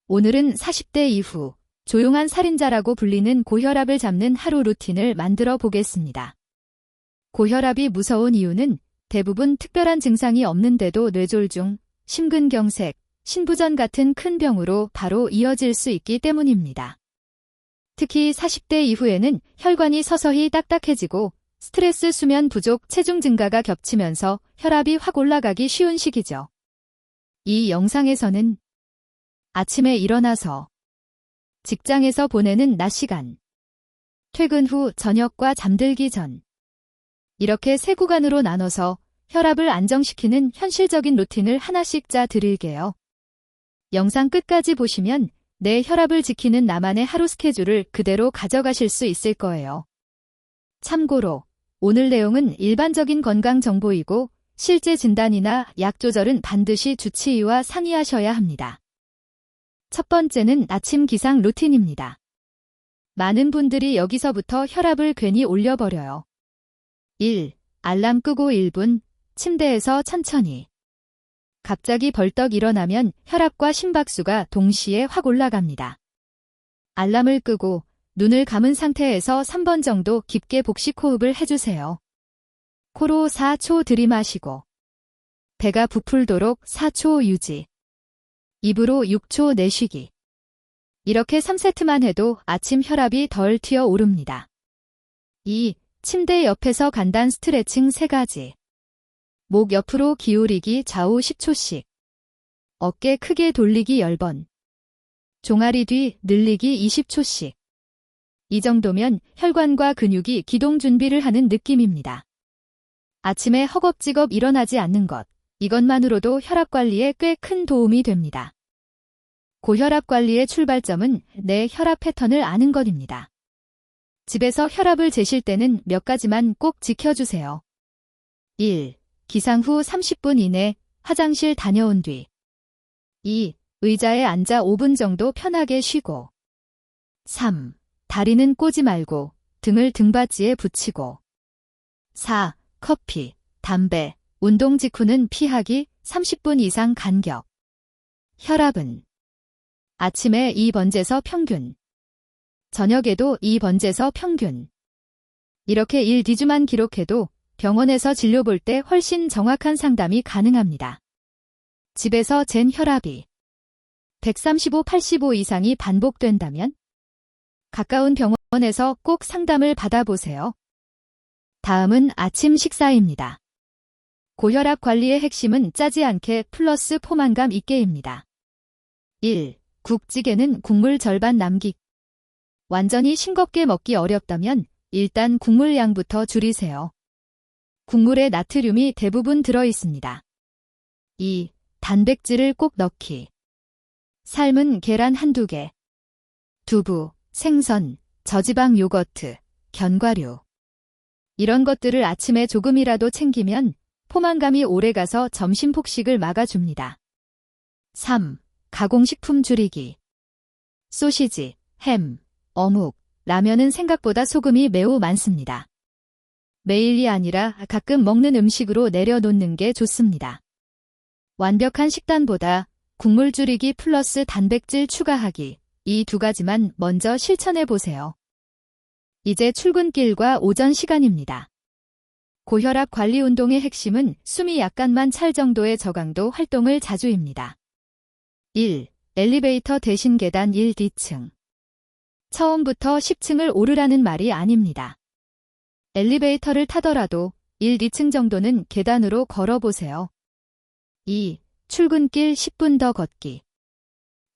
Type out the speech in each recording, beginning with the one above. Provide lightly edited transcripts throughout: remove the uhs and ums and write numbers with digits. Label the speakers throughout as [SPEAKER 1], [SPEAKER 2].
[SPEAKER 1] 오늘은 40대 이후 조용한 살인자라고 불리는 고혈압을 잡는 하루 루틴을 만들어 보겠습니다. 고혈압이 무서운 이유는 대부분 특별한 증상이 없는데도 뇌졸중, 심근경색, 신부전 같은 큰 병으로 바로 이어질 수 있기 때문입니다. 특히 40대 이후에는 혈관이 서서히 딱딱해지고 스트레스, 수면 부족, 체중 증가가 겹치면서 혈압이 확 올라가기 쉬운 시기죠. 이 영상에서는 아침에 일어나서 직장에서 보내는 낮 시간, 퇴근 후 저녁과 잠들기 전, 이렇게 세 구간으로 나눠서 혈압을 안정시키는 현실적인 루틴을 하나씩 짜 드릴게요. 영상 끝까지 보시면 내 혈압을 지키는 나만의 하루 스케줄을 그대로 가져가실 수 있을 거예요. 참고로 오늘 내용은 일반적인 건강 정보이고 실제 진단이나 약 조절은 반드시 주치의와 상의하셔야 합니다. 첫 번째는 아침 기상 루틴입니다. 많은 분들이 여기서부터 혈압을 괜히 올려버려요. 1. 알람 끄고 1분, 침대에서 천천히. 갑자기 벌떡 일어나면 혈압과 심박수가 동시에 확 올라갑니다. 알람을 끄고 눈을 감은 상태에서 3번 정도 깊게 복식 호흡을 해주세요. 코로 4초 들이마시고 배가 부풀도록 4초 유지. 입으로 6초 내쉬기. 이렇게 3세트만 해도 아침 혈압이 덜 튀어오릅니다. 2. 침대 옆에서 간단 스트레칭 3가지. 목 옆으로 기울이기 좌우 10초씩. 어깨 크게 돌리기 10번. 종아리 뒤 늘리기 20초씩. 이 정도면 혈관과 근육이 기동 준비를 하는 느낌입니다. 아침에 허겁지겁 일어나지 않는 것, 이것만으로도 혈압 관리에 꽤 큰 도움이 됩니다. 고혈압 관리의 출발점은 내 혈압 패턴을 아는 것입니다. 집에서 혈압을 재실 때는 몇 가지만 꼭 지켜주세요. 1. 기상 후 30분 이내 화장실 다녀온 뒤. 2. 의자에 앉아 5분 정도 편하게 쉬고. 3. 다리는 꼬지 말고 등을 등받이에 붙이고. 4. 커피, 담배, 운동 직후는 피하기 30분 이상 간격. 혈압은 아침에 2번재서 평균, 저녁에도 2번재서 평균. 이렇게 1디주만 기록해도 병원에서 진료 볼 때 훨씬 정확한 상담이 가능합니다. 집에서 잰 혈압이 135/85 이상이 반복된다면 가까운 병원에서 꼭 상담을 받아보세요. 다음은 아침 식사입니다. 고혈압 관리의 핵심은 짜지 않게 플러스 포만감 있게입니다. 1. 국찌개는 국물 절반 남기기. 완전히 싱겁게 먹기 어렵다면 일단 국물 양부터 줄이세요. 국물에 나트륨이 대부분 들어있습니다. 2. 단백질을 꼭 넣기. 삶은 계란 1~2개, 두부, 생선, 저지방 요거트, 견과류. 이런 것들을 아침에 조금이라도 챙기면 포만감이 오래가서 점심 폭식을 막아줍니다. 3. 가공식품 줄이기. 소시지, 햄, 어묵, 라면은 생각보다 소금이 매우 많습니다. 매일이 아니라 가끔 먹는 음식으로 내려놓는 게 좋습니다. 완벽한 식단보다 국물 줄이기 플러스 단백질 추가하기, 이 2가지만 먼저 실천해 보세요. 이제 출근길과 오전 시간입니다. 고혈압 관리 운동의 핵심은 숨이 약간만 찰 정도의 저강도 활동을 자주입니다. 1. 엘리베이터 대신 계단 1D층. 처음부터 10층을 오르라는 말이 아닙니다. 엘리베이터를 타더라도 1~2층 정도는 계단으로 걸어보세요. 2. 출근길 10분 더 걷기.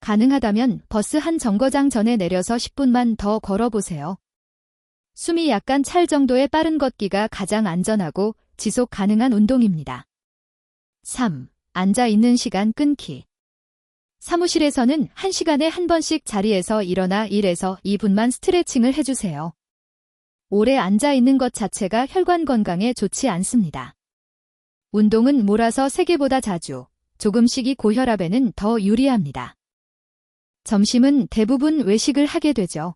[SPEAKER 1] 가능하다면 버스 한 정거장 전에 내려서 10분만 더 걸어보세요. 숨이 약간 찰 정도의 빠른 걷기가 가장 안전하고 지속 가능한 운동입니다. 3. 앉아 있는 시간 끊기. 사무실에서는 1시간에 한 번씩 자리에서 일어나 1에서 2분만 스트레칭을 해주세요. 오래 앉아 있는 것 자체가 혈관 건강에 좋지 않습니다. 운동은 몰아서 3개보다 자주, 조금씩이 고혈압에는 더 유리합니다. 점심은 대부분 외식을 하게 되죠.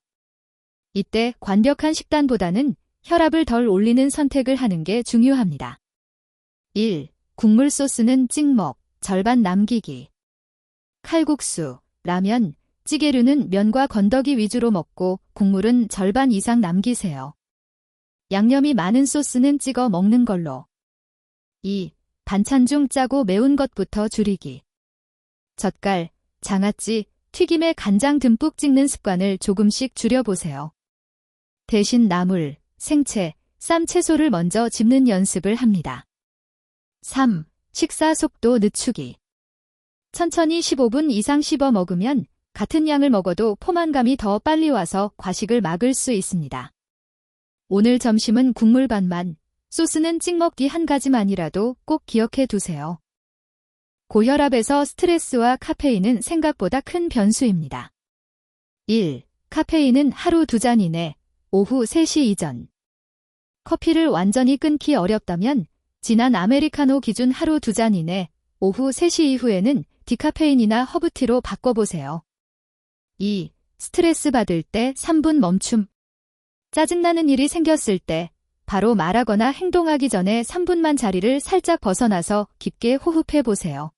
[SPEAKER 1] 이때 완벽한 식단보다는 혈압을 덜 올리는 선택을 하는 게 중요합니다. 1. 국물 소스는 찍먹, 절반 남기기. 칼국수, 라면, 찌개류는 면과 건더기 위주로 먹고 국물은 절반 이상 남기세요. 양념이 많은 소스는 찍어 먹는 걸로. 2. 반찬 중 짜고 매운 것부터 줄이기. 젓갈, 장아찌, 튀김에 간장 듬뿍 찍는 습관을 조금씩 줄여보세요. 대신 나물, 생채, 쌈 채소를 먼저 집는 연습을 합니다. 3. 식사 속도 늦추기. 천천히 15분 이상 씹어 먹으면 같은 양을 먹어도 포만감이 더 빨리 와서 과식을 막을 수 있습니다. 오늘 점심은 국물 반만, 소스는 찍먹기 한 가지만이라도 꼭 기억해 두세요. 고혈압에서 스트레스와 카페인은 생각보다 큰 변수입니다. 1. 카페인은 하루 2잔 이내, 오후 3시 이전. 커피를 완전히 끊기 어렵다면 진한 아메리카노 기준 하루 2잔 이내, 오후 3시 이후에는 디카페인이나 허브티로 바꿔보세요. 2. 스트레스 받을 때 3분 멈춤. 짜증나는 일이 생겼을 때 바로 말하거나 행동하기 전에 3분만 자리를 살짝 벗어나서 깊게 호흡해 보세요.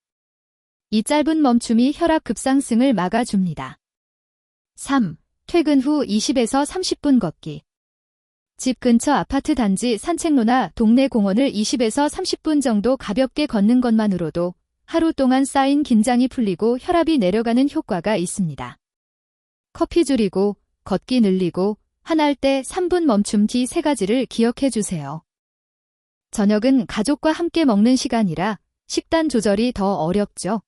[SPEAKER 1] 이 짧은 멈춤이 혈압 급상승을 막아줍니다. 3. 퇴근 후 20에서 30분 걷기. 집 근처 아파트 단지 산책로나 동네 공원을 20에서 30분 정도 가볍게 걷는 것만으로도 하루 동안 쌓인 긴장이 풀리고 혈압이 내려가는 효과가 있습니다. 커피 줄이고, 걷기 늘리고, 화날 때 3분 멈춤 뒤 3가지를 기억해 주세요. 저녁은 가족과 함께 먹는 시간이라 식단 조절이 더 어렵죠.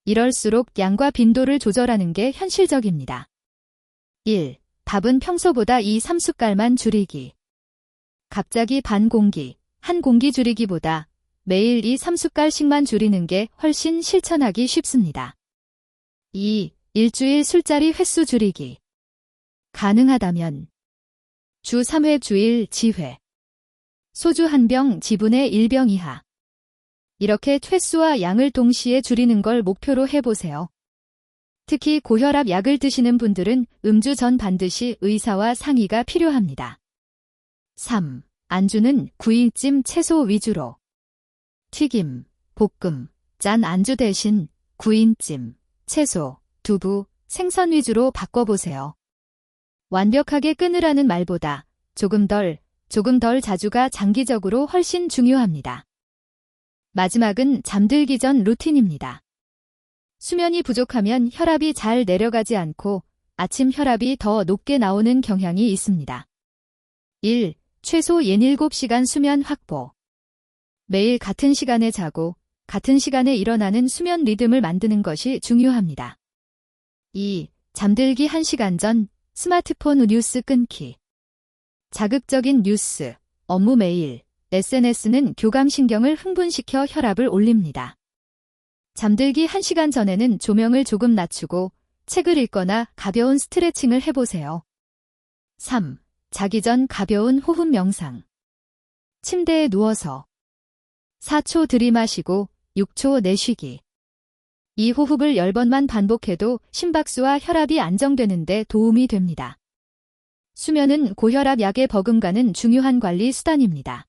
[SPEAKER 1] 이럴수록 양과 빈도를 조절하는 게 현실적입니다. 1. 밥은 평소보다 2~3숟갈만 줄이기. 갑자기 반 공기, 한 공기 줄이기보다 매일 2~3숟갈씩만 줄이는 게 훨씬 실천하기 쉽습니다. 2. 일주일 술자리 횟수 줄이기. 가능하다면 주 3회 주일 지회. 소주 1병 지분의 1병 이하. 이렇게 횟수와 양을 동시에 줄이는 걸 목표로 해보세요. 특히 고혈압 약을 드시는 분들은 음주 전 반드시 의사와 상의가 필요합니다. 3. 안주는 구이찜 채소 위주로. 튀김, 볶음, 짠 안주 대신 구이찜, 채소, 두부, 생선 위주로 바꿔보세요. 완벽하게 끊으라는 말보다 조금 덜 자주가 장기적으로 훨씬 중요합니다. 마지막은 잠들기 전 루틴입니다. 수면이 부족하면 혈압이 잘 내려가지 않고 아침 혈압이 더 높게 나오는 경향이 있습니다. 1. 최소 7시간 수면 확보. 매일 같은 시간에 자고 같은 시간에 일어나는 수면 리듬을 만드는 것이 중요합니다. 2. 잠들기 1시간 전 스마트폰 뉴스 끊기. 자극적인 뉴스, 업무 메일, SNS는 교감신경을 흥분시켜 혈압을 올립니다. 잠들기 1시간 전에는 조명을 조금 낮추고 책을 읽거나 가벼운 스트레칭을 해보세요. 3. 자기 전 가벼운 호흡 명상. 침대에 누워서 4초 들이마시고 6초 내쉬기. 이 호흡을 10번만 반복해도 심박수와 혈압이 안정되는 데 도움이 됩니다. 수면은 고혈압 약에 버금가는 중요한 관리 수단입니다.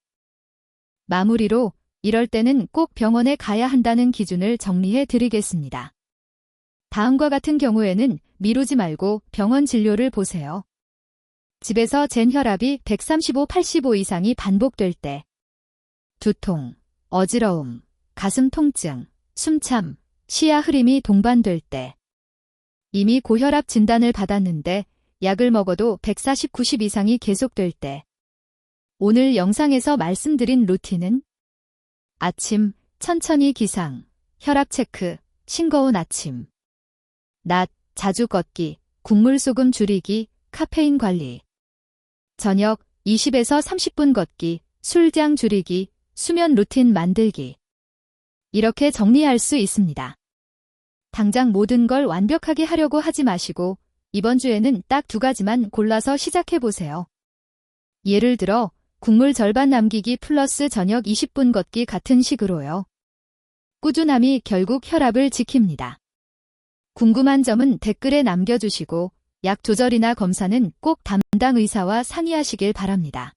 [SPEAKER 1] 마무리로 이럴 때는 꼭 병원에 가야 한다는 기준을 정리해 드리겠습니다. 다음과 같은 경우에는 미루지 말고 병원 진료를 보세요. 집에서 잰 혈압이 135/85 이상이 반복될 때, 두통, 어지러움, 가슴 통증, 숨참, 시야 흐림이 동반될 때, 이미 고혈압 진단을 받았는데 약을 먹어도 140/90 이상이 계속될 때, 오늘 영상에서 말씀드린 루틴은 아침, 천천히 기상, 혈압 체크, 싱거운 아침, 낮, 자주 걷기, 국물 소금 줄이기, 카페인 관리, 저녁, 20에서 30분 걷기, 술량 줄이기, 수면 루틴 만들기. 이렇게 정리할 수 있습니다. 당장 모든 걸 완벽하게 하려고 하지 마시고 이번 주에는 딱 2가지만 골라서 시작해보세요. 예를 들어 국물 절반 남기기 플러스 저녁 20분 걷기 같은 식으로요. 꾸준함이 결국 혈압을 지킵니다. 궁금한 점은 댓글에 남겨주시고 약 조절이나 검사는 꼭 담당 의사와 상의하시길 바랍니다.